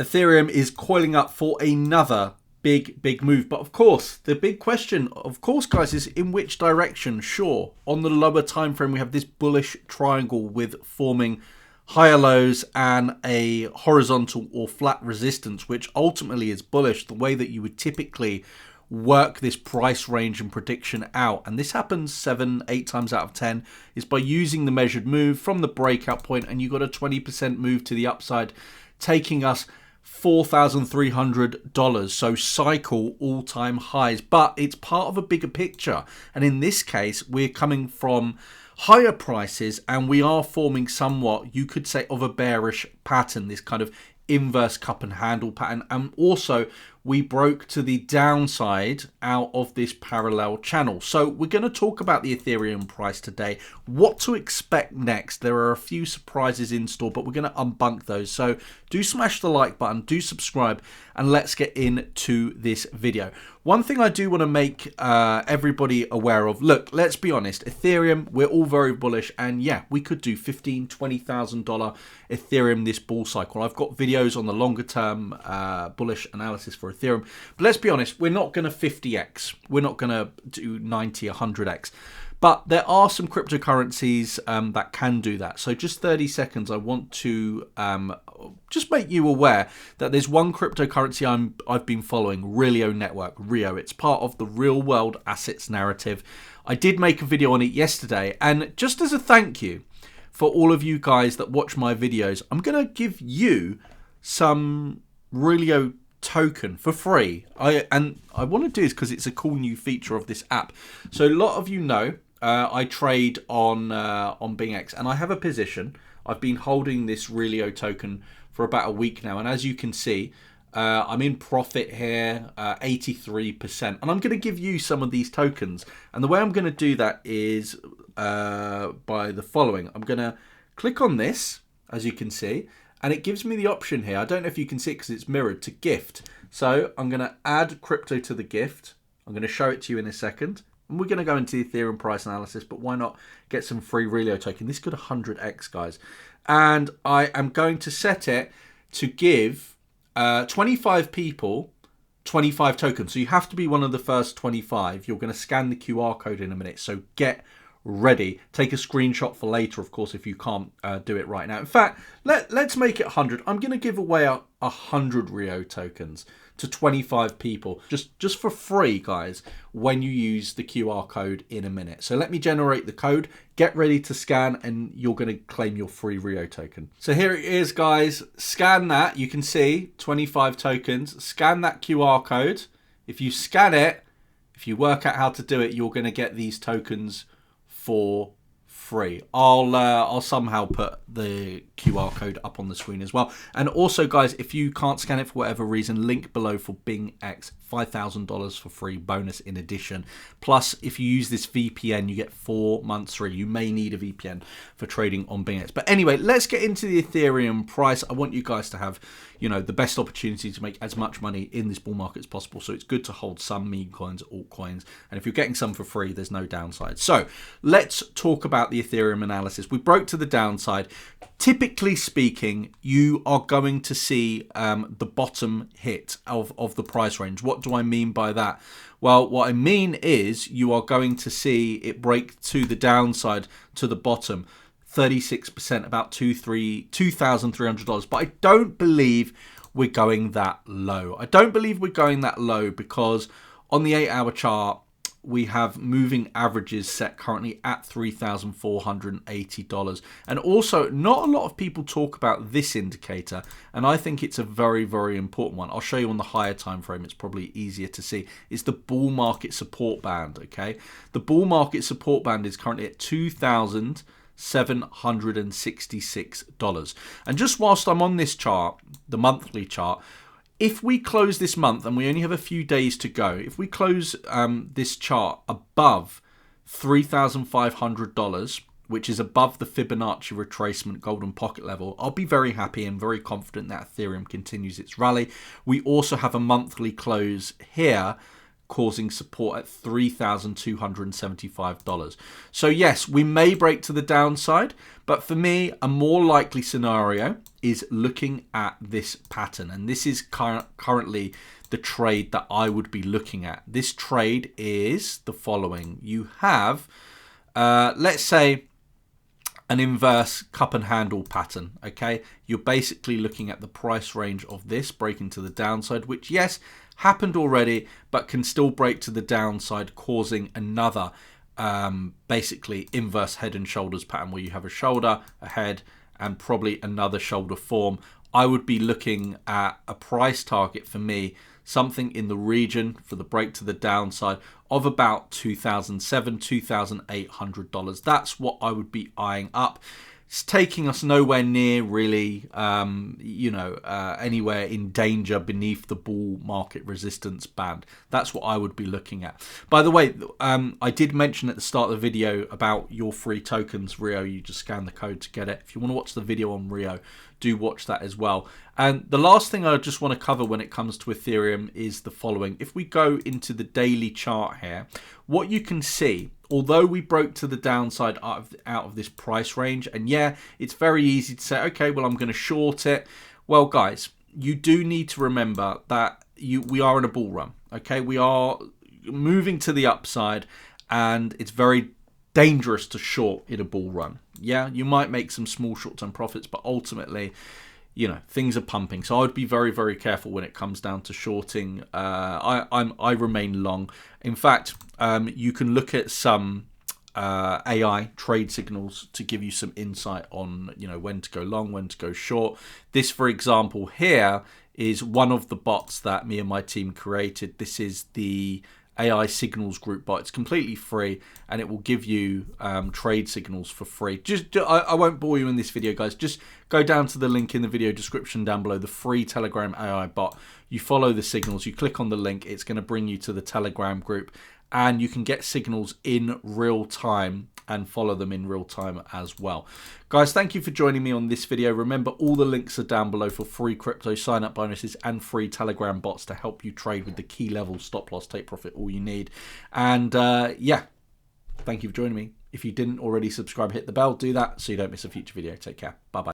Ethereum is coiling up for another big move. But of course, the big question, of course, guys, is in which direction? Sure, on the lower time frame, we have this bullish triangle with forming higher lows and a horizontal or flat resistance, which ultimately is bullish, the way that you would typically work this price range and prediction out. And this happens 7-8 times out of 10 is by using the measured move from the breakout point, and you got a 20% move to the upside, taking us $4,300, so cycle all-time highs. But it's part of a bigger picture, and in this case we're coming from higher prices and we are forming somewhat, you could say, of a bearish pattern, this kind of inverse cup and handle pattern. And also we broke to the downside out of this parallel channel. So we're going to talk about the Ethereum price today, what to expect next. There are a few surprises in store, but we're going to unbunk those. So do smash the like button, do subscribe, and let's get into this video. One thing I do want to make everybody aware of, look, let's be honest, Ethereum, we're all very bullish, and yeah, we could do $15,000, $20,000 Ethereum this bull cycle. I've got videos on the longer term bullish analysis for Ethereum, but let's be honest, we're not going to 50x, we're not going to do 90, 100x. But there are some cryptocurrencies that can do that. So just 30 seconds, I want to just make you aware that there's one cryptocurrency I've been following, RIO Network, RIO. It's part of the real world assets narrative. I did make a video on it yesterday, and just as a thank you for all of you guys that watch my videos, I'm going to give you some RIO token for free. I want to do this because it's a cool new feature of this app. So a lot of you know I trade on 𝗏𝗡𝗏𝗏𝗏, and I have a position. I've been holding this RIO token for about a week now, and as you can see, I'm in profit here, 83%, and I'm going to give you some of these tokens. And the way I'm going to do that is by the following. I'm going to click on this, as you can see, and it gives me the option here. I don't know if you can see it because it's mirrored, to gift. So I'm going to add crypto to the gift. I'm going to show it to you in a second. And we're going to go into the Ethereum price analysis, but why not get some free RIO token? This could 100x, guys. And I am going to set it to give 25 people 25 tokens. So you have to be one of the first 25. You're going to scan the QR code in a minute. So get ready. Take a screenshot for later, of course, if you can't do it right now. In fact, let's make it 100. I'm going to give away 100 RIO tokens to 25 people just for free, guys, when you use the QR code in a minute. So let me generate the code, get ready to scan, and you're going to claim your free RIO token. So here it is, guys. Scan that. You can see 25 tokens. Scan that QR code. If you scan it, if you work out how to do it, you're going to get these tokens for free. I'll somehow put the QR code up on the screen as well. And also, guys, if you can't scan it for whatever reason, link below for 𝗏𝗏𝗏𝗏, $5,000 for free bonus in addition. Plus, if you use this VPN, you get 4 months free. You may need a VPN for trading on 𝗏𝗏𝗏𝗏. But anyway, let's get into the Ethereum price. I want you guys to have, you know, the best opportunity to make as much money in this bull market as possible. So it's good to hold some meme coins, altcoins. And if you're getting some for free, there's no downside. So let's talk about the Ethereum analysis. We broke to the downside. Typically speaking, you are going to see the bottom hit of the price range. What do I mean by that? Well, what I mean is you are going to see it break to the downside to the bottom, 36%, about $2,300. But I don't believe we're going that low. I don't believe we're going that low because on the 8-hour chart, we have moving averages set currently at $3,480. And also, not a lot of people talk about this indicator, and I think it's a very, very important one. I'll show you on the higher time frame. It's probably easier to see. It's the bull market support band, okay? The bull market support band is currently at $2,766. And just whilst I'm on this chart, the monthly chart, if we close this month, and we only have a few days to go, if we close this chart above $3,500, which is above the Fibonacci retracement golden pocket level, I'll be very happy and very confident that Ethereum continues its rally. We also have a monthly close here causing support at $3,275. So yes, we may break to the downside, but for me, a more likely scenario is looking at this pattern. And this is currently the trade that I would be looking at. This trade is the following. You have, let's say, an inverse cup and handle pattern. Okay, you're basically looking at the price range of this breaking to the downside, which yes, happened already, but can still break to the downside, causing another basically inverse head and shoulders pattern where you have a shoulder, a head, and probably another shoulder form. I would be looking at a price target for me, something in the region for the break to the downside of about $2,700, $2,800. That's what I would be eyeing up. It's taking us nowhere near really, anywhere in danger beneath the bull market resistance band. That's what I would be looking at. By the way, I did mention at the start of the video about your free tokens, RIO. You just scan the code to get it. If you want to watch the video on RIO, do watch that as well. And the last thing I just want to cover when it comes to Ethereum is the following. If we go into the daily chart here, what you can see, although we broke to the downside out of this price range, and yeah, it's very easy to say, okay, well, I'm going to short it. Well, guys, you do need to remember that we are in a bull run. Okay, we are moving to the upside, and it's very dangerous to short in a bull run. Yeah, you might make some small short-term profits, but ultimately, things are pumping. So I would be very, very careful when it comes down to shorting. I remain long. In fact, you can look at some AI trade signals to give you some insight on, when to go long, when to go short. This, for example, here is one of the bots that me and my team created. This is the AI signals group bot. It's completely free, and it will give you trade signals for free. I won't bore you in this video, guys. Just go down to the link in the video description down below, the free Telegram AI bot. You follow the signals, you click on the link, it's going to bring you to the Telegram group, and you can get signals in real time and follow them in real time as well. Guys, thank you for joining me on this video. Remember, all the links are down below for free crypto sign-up bonuses and free Telegram bots to help you trade with the key level stop loss, take profit, all you need. And yeah, thank you for joining me. If you didn't already subscribe, hit the bell, do that so you don't miss a future video. Take care. Bye-bye.